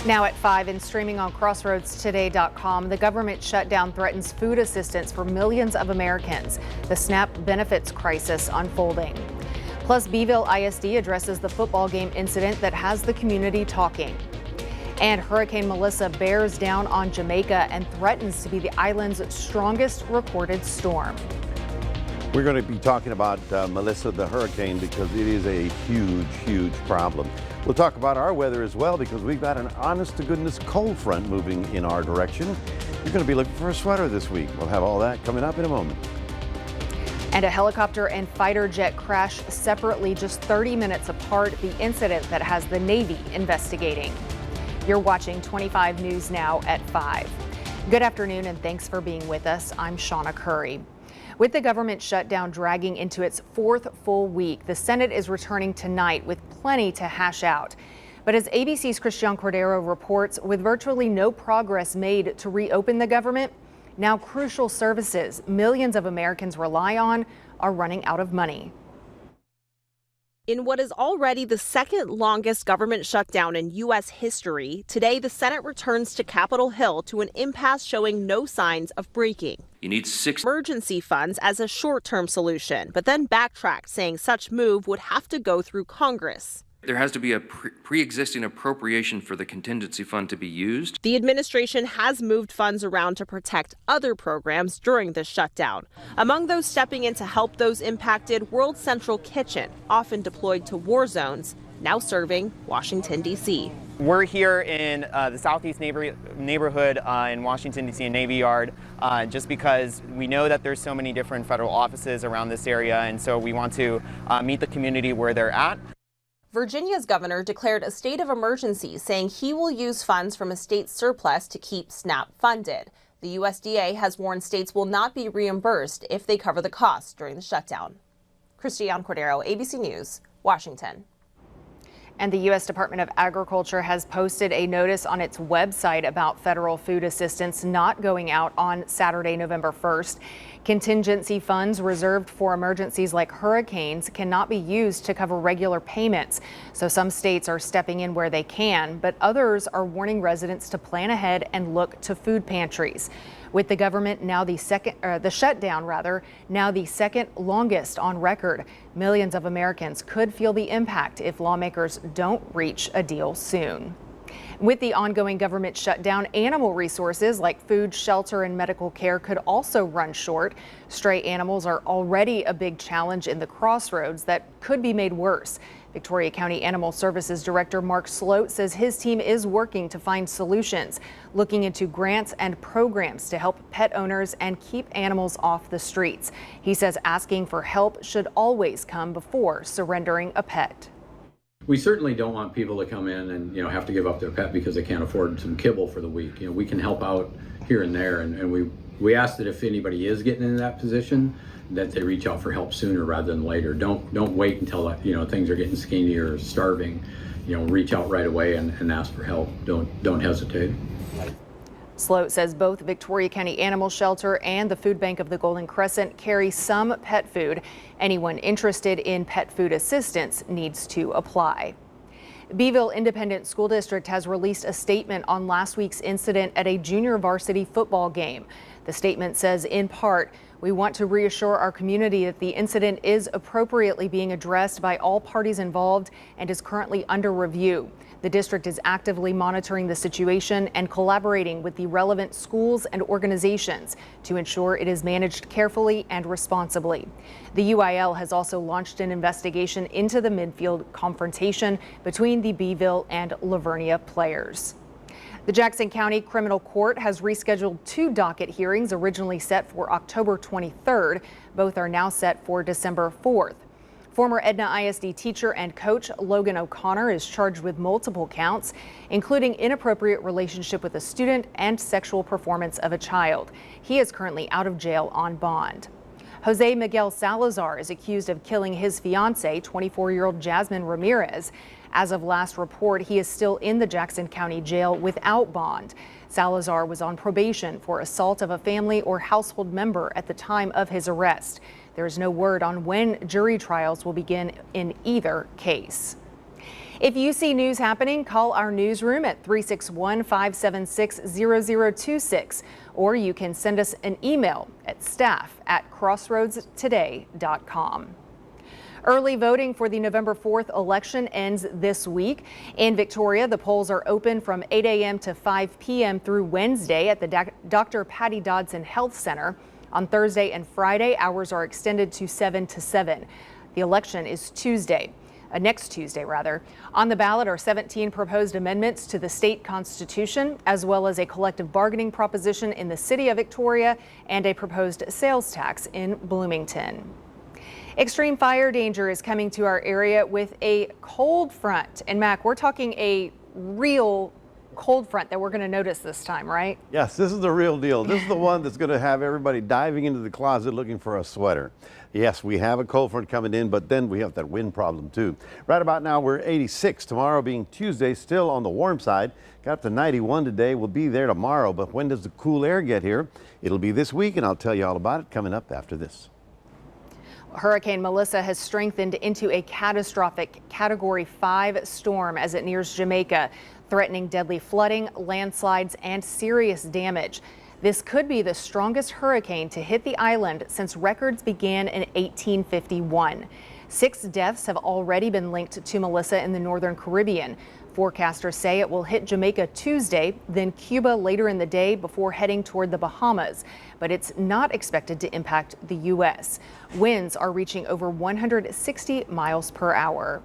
Now at 5 and streaming on crossroadstoday.com, the government shutdown threatens food assistance for millions of Americans. The SNAP benefits crisis unfolding. Plus, Beeville ISD addresses the football game incident that has the community talking. And Hurricane Melissa bears down on Jamaica and threatens to be the island's strongest recorded storm. We're going to be talking about Melissa, the hurricane, because it is a huge, huge problem. We'll talk about our weather as well, because we've got an honest-to-goodness cold front moving in our direction. You're going to be looking for a sweater this week. We'll have all that coming up in a moment. And a helicopter and fighter jet crash separately just 30 minutes apart, the incident that has the Navy investigating. You're watching 25 News Now at 5. Good afternoon and thanks for being with us. I'm Shauna Curry. With the government shutdown dragging into its fourth full week, the Senate is returning tonight with plenty to hash out. But as ABC's Christian Cordero reports, with virtually no progress made to reopen the government, now crucial services millions of Americans rely on are running out of money. In what is already the second longest government shutdown in U.S. history, today the Senate returns to Capitol Hill to an impasse showing no signs of breaking. You need 6 emergency funds as a short-term solution, but then backtracked, saying such move would have to go through Congress. There has to be a pre-existing appropriation for the contingency fund to be used. The administration has moved funds around to protect other programs during the shutdown. Among those stepping in to help those impacted, World Central Kitchen, often deployed to war zones, now serving Washington, D.C. We're here in the southeast neighborhood in Washington, D.C. and Navy Yard, just because we know that there's so many different federal offices around this area, and so we want to meet the community where they're at. Virginia's governor declared a state of emergency, saying he will use funds from a state surplus to keep SNAP funded. The USDA has warned states will not be reimbursed if they cover the costs during the shutdown. Christian Cordero, ABC News, Washington. And the U.S. Department of Agriculture has posted a notice on its website about federal food assistance not going out on Saturday, November 1st. Contingency funds reserved for emergencies like hurricanes cannot be used to cover regular payments. So some states are stepping in where they can, but others are warning residents to plan ahead and look to food pantries. With the government now the shutdown now the second longest on record, millions of Americans could feel the impact if lawmakers don't reach a deal soon. With the ongoing government shutdown, animal resources like food, shelter, and medical care could also run short. Stray animals are already a big challenge in the crossroads that could be made worse. Victoria County Animal Services Director Mark Sloat says his team is working to find solutions, looking into grants and programs to help pet owners and keep animals off the streets. He says asking for help should always come before surrendering a pet. We certainly don't want people to come in and have to give up their pet because they can't afford some kibble for the week. We can help out here and there, and we ask that if anybody is getting in that position, that they reach out for help sooner rather than later. Don't wait until things are getting skinny or starving. Reach out right away and ask for help. Don't hesitate. Sloat says both Victoria County Animal Shelter and the Food Bank of the Golden Crescent carry some pet food. Anyone interested in pet food assistance needs to apply. Beeville Independent School District has released a statement on last week's incident at a junior varsity football game. The statement says, in part, we want to reassure our community that the incident is appropriately being addressed by all parties involved and is currently under review. The district is actively monitoring the situation and collaborating with the relevant schools and organizations to ensure it is managed carefully and responsibly. The UIL has also launched an investigation into the midfield confrontation between the Beeville and Lavernia players. The Jackson County Criminal Court has rescheduled 2 docket hearings originally set for October 23rd. Both are now set for December 4th. Former Edna ISD teacher and coach Logan O'Connor is charged with multiple counts, including inappropriate relationship with a student and sexual performance of a child. He is currently out of jail on bond. Jose Miguel Salazar is accused of killing his fiancée, 24-year-old Jasmine Ramirez. As of last report, he is still in the Jackson County Jail without bond. Salazar was on probation for assault of a family or household member at the time of his arrest. There is no word on when jury trials will begin in either case. If you see news happening, call our newsroom at 361-576-0026, or you can send us an email at staff@crossroadstoday.com. Early voting for the November 4th election ends this week. In Victoria, the polls are open from 8 a.m. to 5 p.m. through Wednesday at the Dr. Patty Dodson Health Center. On Thursday and Friday, hours are extended to 7 to 7. The election is next Tuesday. On the ballot are 17 proposed amendments to the state constitution, as well as a collective bargaining proposition in the city of Victoria and a proposed sales tax in Bloomington. Extreme fire danger is coming to our area with a cold front. And Mac, we're talking a real cold front that we're going to notice this time, right? Yes, this is the real deal. This is the one that's going to have everybody diving into the closet looking for a sweater. Yes, we have a cold front coming in, but then we have that wind problem too. Right about now, we're 86. Tomorrow being Tuesday, still on the warm side. Got up to 91 today. We'll be there tomorrow. But when does the cool air get here? It'll be this week, and I'll tell you all about it coming up after this. Hurricane Melissa has strengthened into a catastrophic Category 5 storm as it nears Jamaica, threatening deadly flooding, landslides, and serious damage. This could be the strongest hurricane to hit the island since records began in 1851. 6 deaths have already been linked to Melissa in the Northern Caribbean. Forecasters say it will hit Jamaica Tuesday, then Cuba later in the day before heading toward the Bahamas. But it's not expected to impact the U.S. Winds are reaching over 160 miles per hour.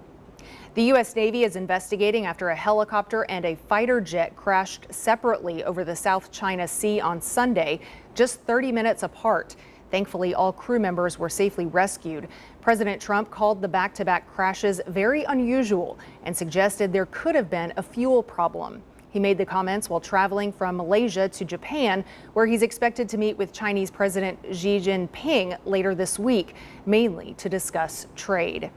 The U.S. Navy is investigating after a helicopter and a fighter jet crashed separately over the South China Sea on Sunday, just 30 minutes apart. Thankfully, all crew members were safely rescued. President Trump called the back-to-back crashes very unusual and suggested there could have been a fuel problem. He made the comments while traveling from Malaysia to Japan, where he's expected to meet with Chinese President Xi Jinping later this week, mainly to discuss trade.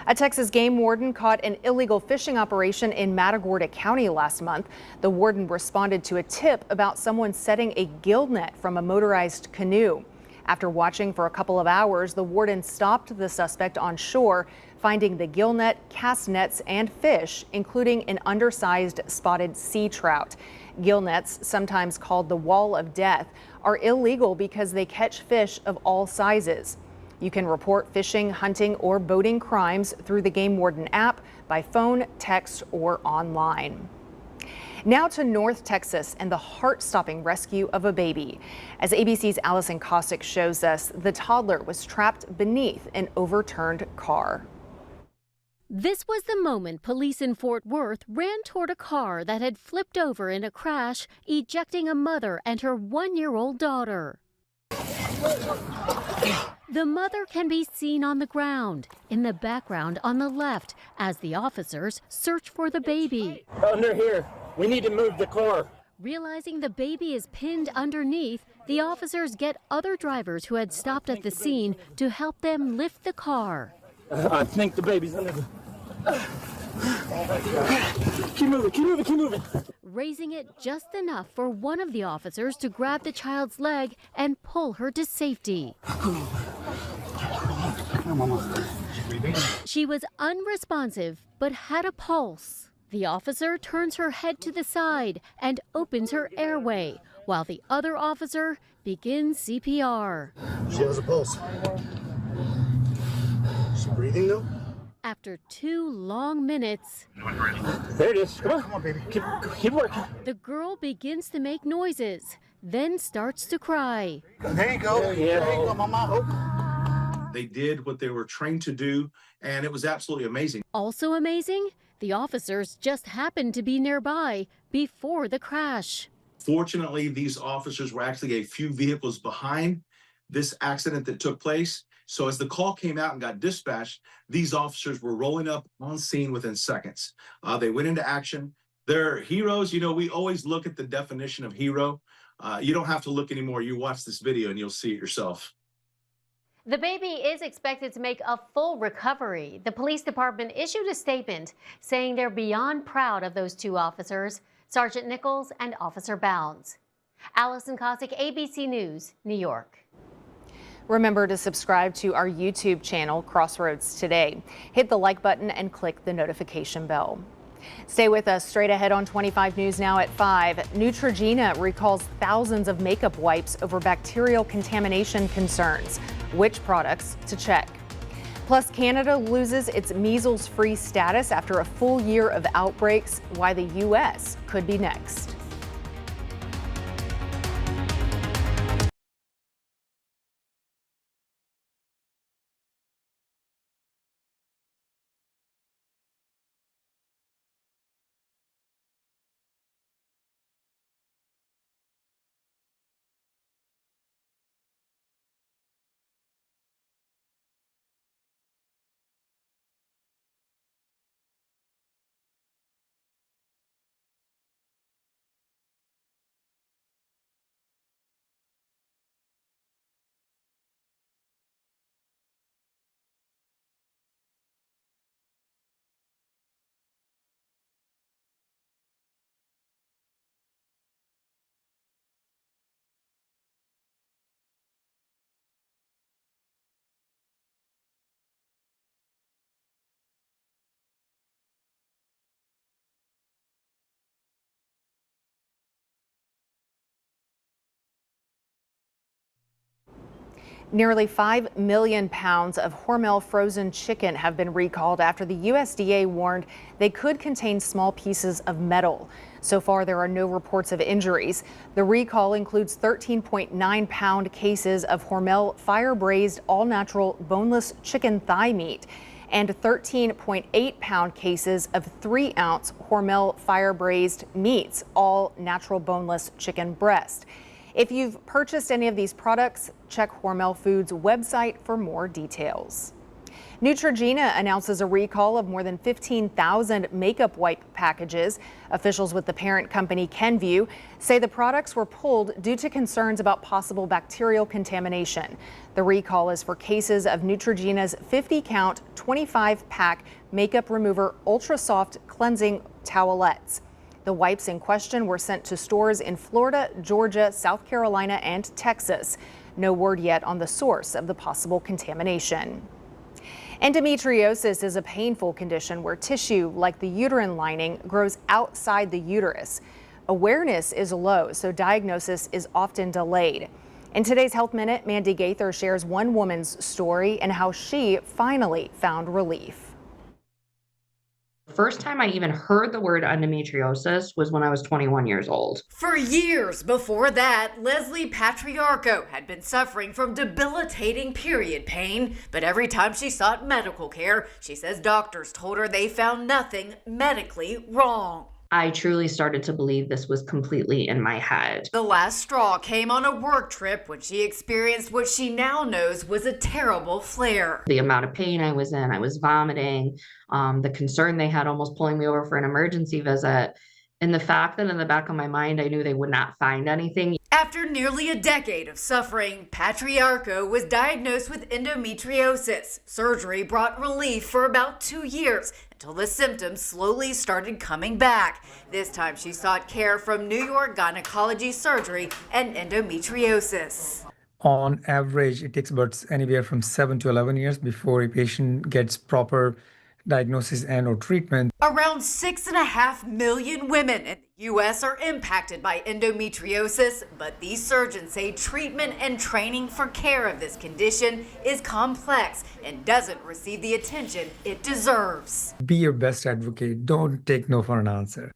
A Texas game warden caught an illegal fishing operation in Matagorda County last month. The warden responded to a tip about someone setting a gill net from a motorized canoe. After watching for a couple of hours, the warden stopped the suspect on shore, finding the gill net, cast nets, and fish, including an undersized spotted sea trout. Gill nets, sometimes called the wall of death, are illegal because they catch fish of all sizes. You can report fishing, hunting, or boating crimes through the Game Warden app, by phone, text, or online. Now to North Texas and the heart-stopping rescue of a baby. As ABC's Allison Cossack shows us, the toddler was trapped beneath an overturned car. This was the moment police in Fort Worth ran toward a car that had flipped over in a crash, ejecting a mother and her 1-year-old daughter. The mother can be seen on the ground, in the background on the left, as the officers search for the baby. Under here. We need to move the car. Realizing the baby is pinned underneath, the officers get other drivers who had stopped at the scene to help them lift the car. I think the baby's under the... Keep moving, keep moving, keep moving. Raising it just enough for one of the officers to grab the child's leg and pull her to safety. She was unresponsive, but had a pulse. The officer turns her head to the side and opens her airway, while the other officer begins CPR. She has a pulse. Is she breathing though? After 2 long minutes, There it is. Come on. Come on, baby. Keep working. the girl begins to make noises, then starts to cry. There you go. There you go, mama. They did what they were trained to do, and it was absolutely amazing. Also amazing, the officers just happened to be nearby before the crash. Fortunately, these officers were actually a few vehicles behind this accident that took place. So as the call came out and got dispatched, these officers were rolling up on scene within seconds. They went into action. They're heroes. You know, we always look at the definition of hero. You don't have to look anymore. You watch this video and you'll see it yourself. The baby is expected to make a full recovery. The police department issued a statement saying they're beyond proud of those 2 officers, Sergeant Nichols and Officer Bounds. Allison Cossack, ABC News, New York. Remember to subscribe to our YouTube channel, Crossroads Today. Hit the like button and click the notification bell. Stay with us. Straight ahead on 25 News Now at 5. Neutrogena recalls thousands of makeup wipes over bacterial contamination concerns. Which products to check? Plus, Canada loses its measles-free status after a full year of outbreaks. Why the U.S. could be next. Nearly 5 million pounds of Hormel frozen chicken have been recalled after the USDA warned they could contain small pieces of metal. So far, there are no reports of injuries. The recall includes 13.9-pound cases of Hormel fire-braised all-natural boneless chicken thigh meat and 13.8-pound cases of 3-ounce Hormel fire-braised meats, all natural boneless chicken breast. If you've purchased any of these products, check Hormel Foods' website for more details. Neutrogena announces a recall of more than 15,000 makeup wipe packages. Officials with the parent company Kenvue say the products were pulled due to concerns about possible bacterial contamination. The recall is for cases of Neutrogena's 50-count, 25-pack makeup remover ultra soft cleansing towelettes. The wipes in question were sent to stores in Florida, Georgia, South Carolina, and Texas. No word yet on the source of the possible contamination. Endometriosis is a painful condition where tissue, like the uterine lining, grows outside the uterus. Awareness is low, so diagnosis is often delayed. In today's Health Minute, Mandy Gaither shares one woman's story and how she finally found relief. The first time I even heard the word endometriosis was when I was 21 years old. For years before that, Leslie Patriarco had been suffering from debilitating period pain, but every time she sought medical care, she says doctors told her they found nothing medically wrong. I truly started to believe this was completely in my head. The last straw came on a work trip when she experienced what she now knows was a terrible flare. The amount of pain I was in, I was vomiting, the concern they had almost pulling me over for an emergency visit, and the fact that in the back of my mind I knew they would not find anything. After nearly a decade of suffering, Patriarco was diagnosed with endometriosis. Surgery brought relief for about 2 years until the symptoms slowly started coming back. This time she sought care from New York Gynecology Surgery and Endometriosis. On average, it takes about anywhere from 7 to 11 years before a patient gets proper diagnosis and or treatment. Around 6.5 million women in the U.S. are impacted by endometriosis, but these surgeons say treatment and training for care of this condition is complex and doesn't receive the attention it deserves. Be your best advocate. Don't take no for an answer.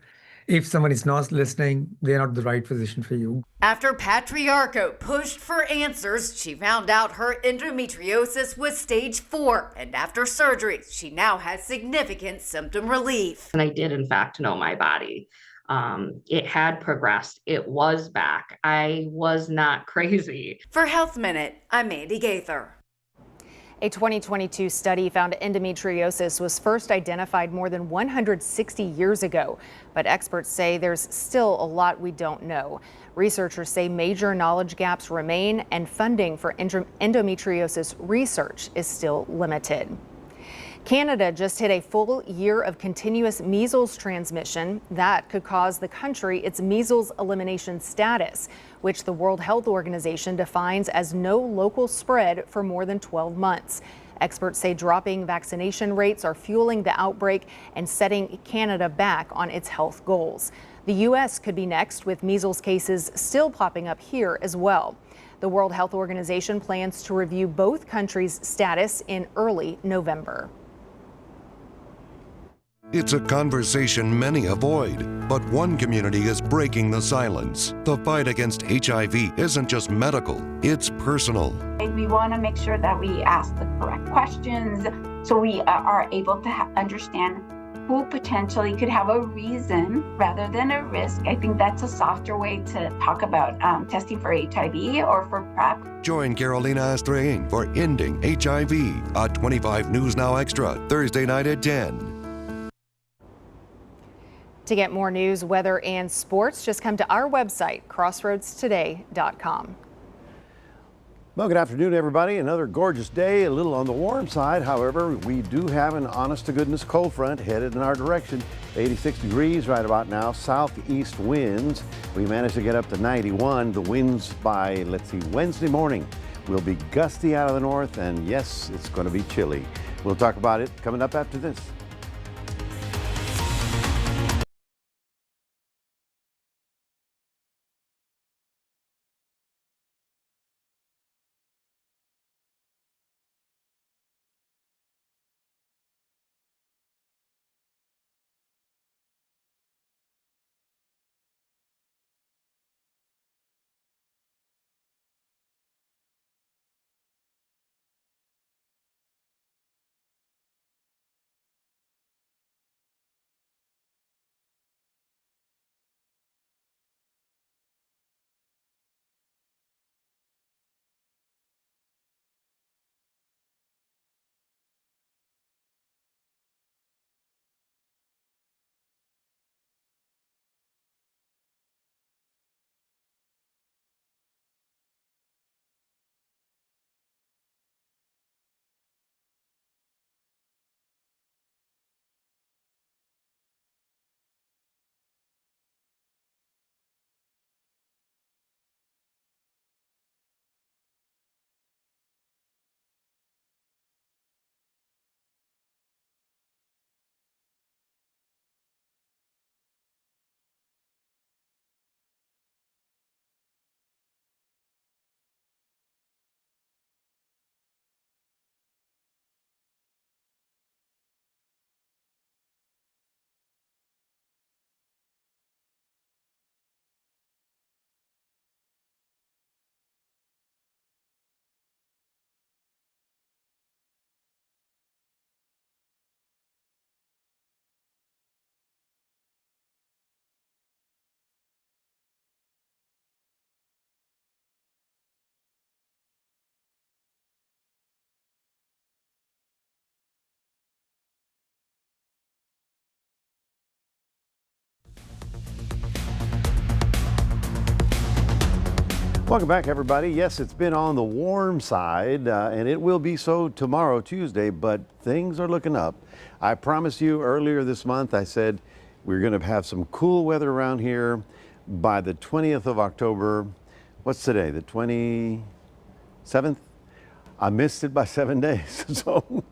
If someone is not listening, they're not the right physician for you. After Patriarco pushed for answers, she found out her endometriosis was stage 4, and after surgery, she now has significant symptom relief. And I did, in fact, know my body. It had progressed. It was back. I was not crazy. For Health Minute, I'm Mandy Gaither. A 2022 study found endometriosis was first identified more than 160 years ago, but experts say there's still a lot we don't know. Researchers say major knowledge gaps remain and funding for endometriosis research is still limited. Canada just hit a full year of continuous measles transmission. That could cause the country its measles elimination status, which the World Health Organization defines as no local spread for more than 12 months. Experts say dropping vaccination rates are fueling the outbreak and setting Canada back on its health goals. The U.S. could be next, with measles cases still popping up here as well. The World Health Organization plans to review both countries' status in early November. It's a conversation many avoid, but one community is breaking the silence. The fight against HIV isn't just medical, it's personal. We want to make sure that we ask the correct questions so we are able to understand who potentially could have a reason rather than a risk. I think that's a softer way to talk about testing for HIV or for PrEP. Join Carolina Estrain for Ending HIV on 25 News Now Extra, Thursday night at 10. To get more news, weather, and sports, just come to our website, crossroadstoday.com. Well, good afternoon, everybody. Another gorgeous day, a little on the warm side. However, we do have an honest-to-goodness cold front headed in our direction. 86 degrees right about now, southeast winds. We managed to get up to 91. The winds by, Wednesday morning will be gusty out of the north, and yes, it's going to be chilly. We'll talk about it coming up after this. Welcome back, everybody. Yes, it's been on the warm side, and it will be so tomorrow, Tuesday, but things are looking up. I promised you earlier this month, I said we're going to have some cool weather around here by the 20th of October. What's today, the 27th? I missed it by 7 days, so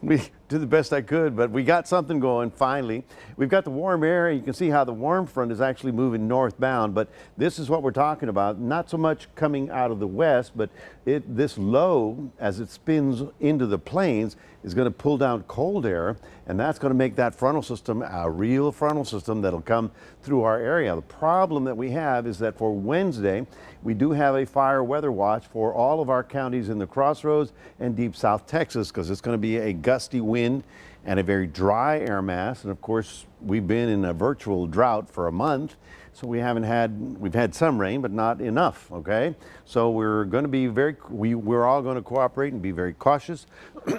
we did the best I could, but we got something going finally. We've got the warm air, and you can see how the warm front is actually moving northbound, but this is what we're talking about. Not so much coming out of the west, but this low, as it spins into the plains, is going to pull down cold air, and that's going to make that frontal system a real frontal system that'll come through our area. The problem that we have is that for Wednesday, we do have a fire weather watch for all of our counties in the Crossroads and deep South Texas, because it's going to be a gusty wind and a very dry air mass. And of course, we've been in a virtual drought for a month, so we've had some rain, but not enough, okay? So we're going to be we're all going to cooperate and be very cautious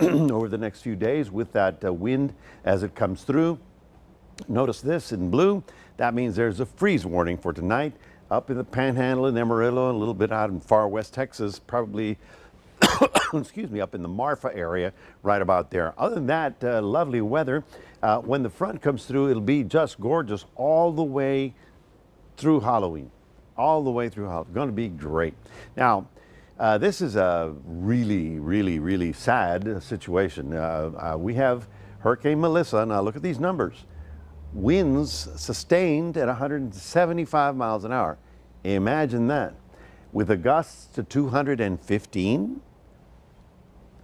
over the next few days with that wind as it comes through. Notice this in blue, that means there's a freeze warning for tonight up in the Panhandle in Amarillo, a little bit out in far west Texas, probably excuse me, up in the Marfa area, right about there. Other than that, lovely weather. When the front comes through, it'll be just gorgeous all the way through Halloween. All the way through Halloween. Going to be great. Now, this is a really sad situation. We have Hurricane Melissa. Now, look at these numbers. Winds sustained at 175 miles an hour. Imagine that. With the gusts to 215.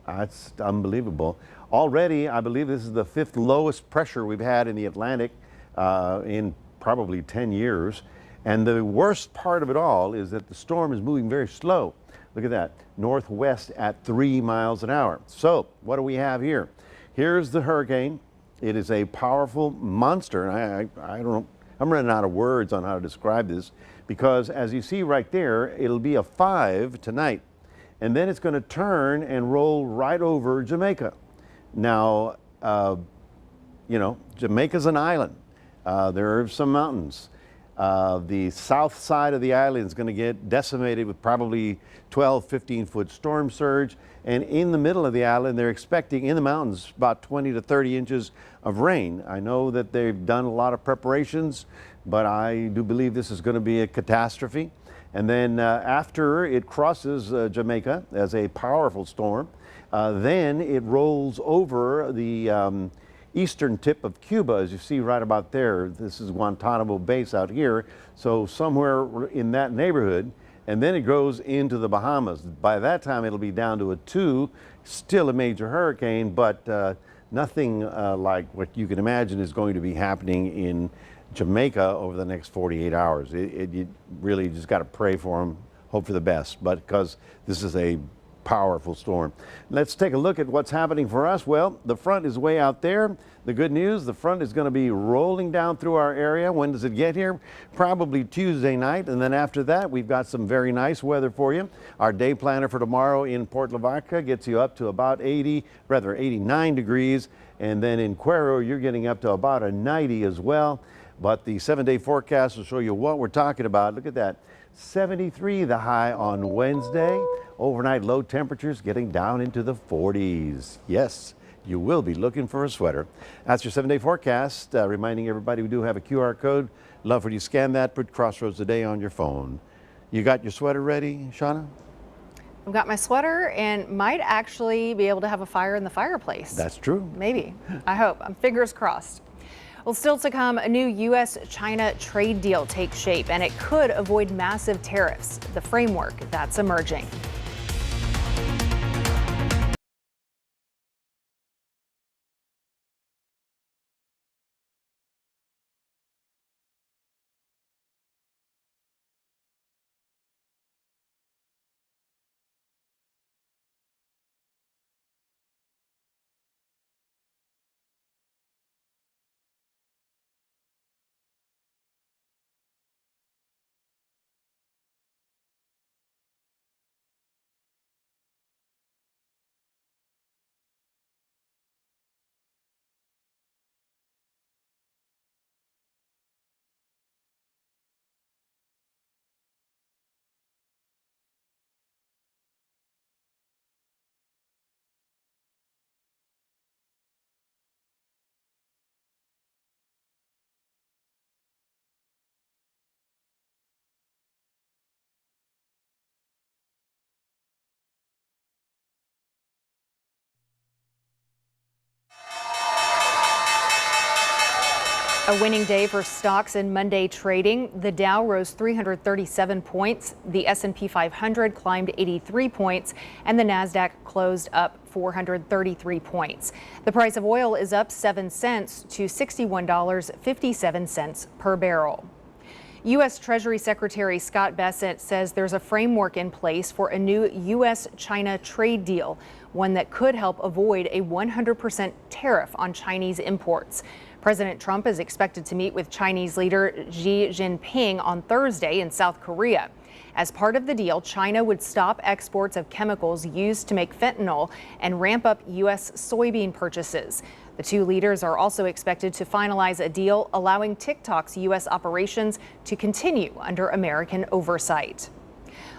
That's unbelievable. Already, I believe this is the 5th lowest pressure we've had in the Atlantic in probably 10 years. And the worst part of it all is that the storm is moving very slow. Look at that, northwest at 3 miles an hour. So what do we have here? Here's the hurricane. It is a powerful monster. I don't know, I'm running out of words on how to describe this, because as you see right there, it'll be a 5 tonight. And then it's going to turn and roll right over Jamaica. Now, you know, Jamaica's an island. There are some mountains. The south side of the island is going to get decimated with probably 12, 15-foot storm surge. And in the middle of the island, they're expecting in the mountains about 20 to 30 inches of rain. I know that they've done a lot of preparations, but I do believe this is going to be a catastrophe. And then after it crosses Jamaica as a powerful storm, then it rolls over the eastern tip of Cuba, as you see right about there. This is Guantanamo base out here. So somewhere in that neighborhood, and then it goes into the Bahamas. By that time, it'll be down to a 2, still a major hurricane, but nothing like what you can imagine is going to be happening in Jamaica over the next 48 hours. You really just got to pray for them, hope for the best, but because this is a powerful storm. Let's take a look at what's happening for us. Well, the front is way out there. The good news, the front is going to be rolling down through our area. When does it get here? Probably Tuesday night, and then after that, we've got some very nice weather for you. Our day planner for tomorrow in Port Lavaca gets you up to about 89 degrees, and then in Cuero, you're getting up to about a 90 as well. But the 7-day forecast will show you what we're talking about. Look at that. 73 the high on Wednesday. Overnight low temperatures getting down into the 40s. Yes, you will be looking for a sweater. That's your 7-day forecast. Reminding everybody we do have a QR code. Love for you to scan that, put Crossroads Today on your phone. You got your sweater ready, Shauna? I've got my sweater and might actually be able to have a fire in the fireplace. That's true. Maybe. I hope. I'm fingers crossed. Well, still to come, a new U.S.-China trade deal takes shape, and it could avoid massive tariffs. The framework that's emerging. A winning day for stocks in Monday trading. The Dow rose 337 points, the S&P 500 climbed 83 points, and the Nasdaq closed up 433 points. The price of oil is up 7 cents to $61.57 per barrel. U.S. Treasury Secretary Scott Bessent says there's a framework in place for a new U.S.-China trade deal, one that could help avoid a 100% tariff on Chinese imports. President Trump is expected to meet with Chinese leader Xi Jinping on Thursday in South Korea. As part of the deal, China would stop exports of chemicals used to make fentanyl and ramp up U.S. soybean purchases. The two leaders are also expected to finalize a deal allowing TikTok's U.S. operations to continue under American oversight.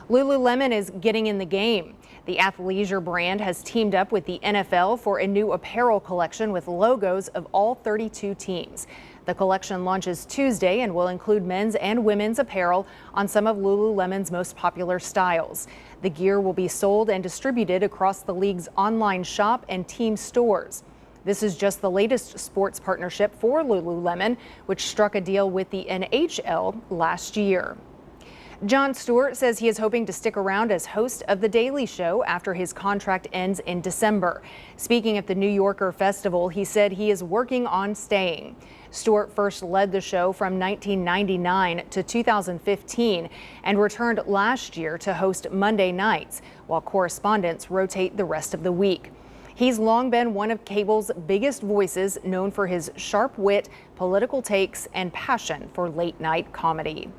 Lululemon is getting in the game. The athleisure brand has teamed up with the NFL for a new apparel collection with logos of all 32 teams. The collection launches Tuesday and will include men's and women's apparel on some of Lululemon's most popular styles. The gear will be sold and distributed across the league's online shop and team stores. This is just the latest sports partnership for Lululemon, which struck a deal with the NHL last year. Jon Stewart says he is hoping to stick around as host of The Daily Show after his contract ends in December. Speaking at the New Yorker Festival, he said he is working on staying. Stewart first led the show from 1999 to 2015 and returned last year to host Monday nights, while correspondents rotate the rest of the week. He's long been one of cable's biggest voices, known for his sharp wit, political takes, and passion for late-night comedy.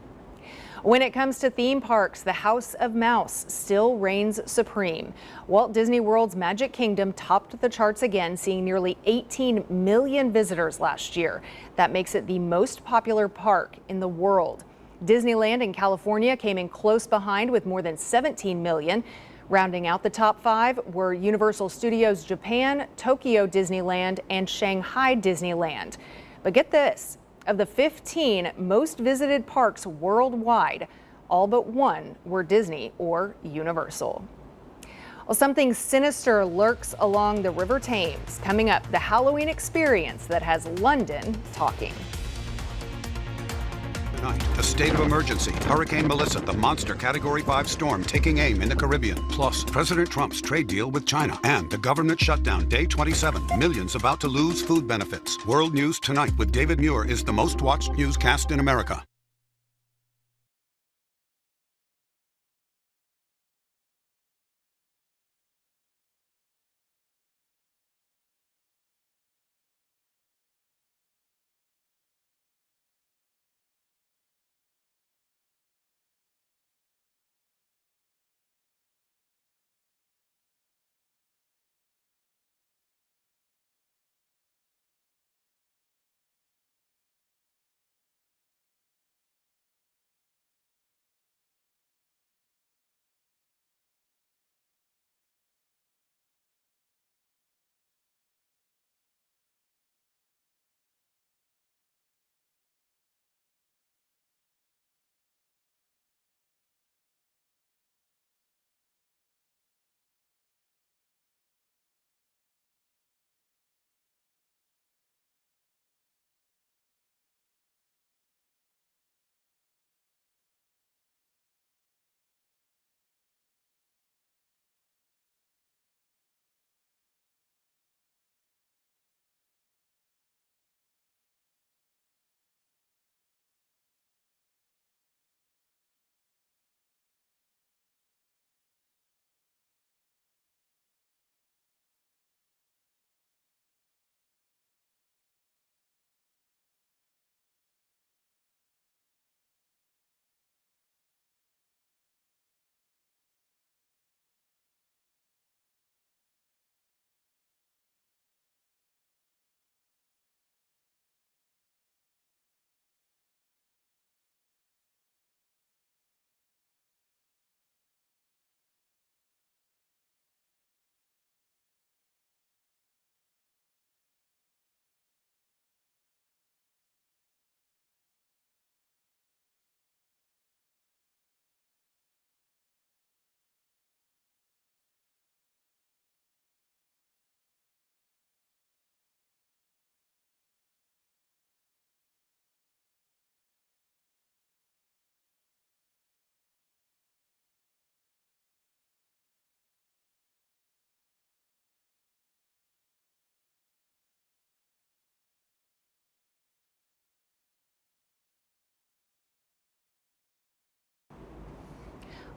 When it comes to theme parks, the House of Mouse still reigns supreme. Walt Disney World's Magic Kingdom topped the charts again, seeing nearly 18 million visitors last year. That makes it the most popular park in the world. Disneyland in California came in close behind with more than 17 million. Rounding out the top 5 were Universal Studios Japan, Tokyo Disneyland, and Shanghai Disneyland. But get this. Of the 15 most visited parks worldwide, all but one were Disney or Universal. Well, something sinister lurks along the River Thames. Coming up, the Halloween experience that has London talking. Tonight, a state of emergency. Hurricane Melissa, the monster Category 5 storm taking aim in the Caribbean. Plus, President Trump's trade deal with China. And the government shutdown, day 27. Millions about to lose food benefits. World News Tonight with David Muir is the most watched newscast in America.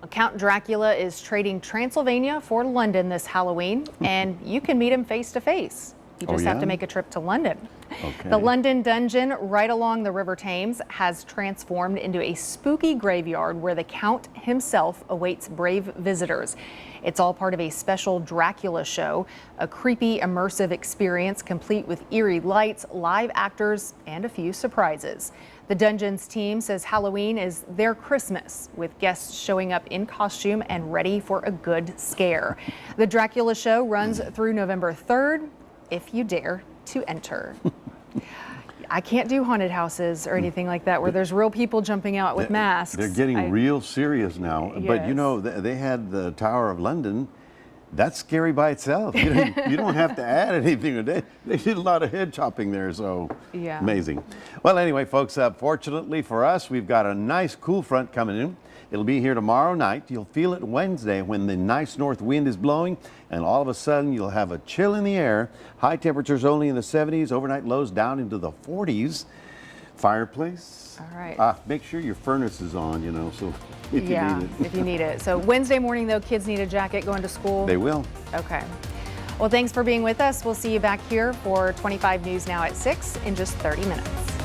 Count Dracula is trading Transylvania for London this Halloween, and you can meet him face to face. You just have to make a trip to London. Okay. The London Dungeon, right along the River Thames, has transformed into a spooky graveyard where the Count himself awaits brave visitors. It's all part of a special Dracula show, a creepy, immersive experience complete with eerie lights, live actors, and a few surprises. The Dungeons team says Halloween is their Christmas, with guests showing up in costume and ready for a good scare. The Dracula show runs through November 3rd, if you dare to enter. I can't do haunted houses or anything like that where there's real people jumping out with masks. They're getting real serious now. But you know, they had the Tower of London. That's scary by itself. You don't have to add anything. They did a lot of head chopping there, so yeah. Amazing. Well, anyway, folks, fortunately for us, we've got a nice cool front coming in. It'll be here tomorrow night. You'll feel it Wednesday when the nice north wind is blowing, and all of a sudden you'll have a chill in the air. High temperatures only in the 70s, overnight lows down into the 40s. Fireplace. All right. Make sure your furnace is on, you know, so if you need it. If you need it. So Wednesday morning, though, kids need a jacket going to school. They will. Okay. Well, thanks for being with us. We'll see you back here for 25 News Now at 6 in just 30 minutes.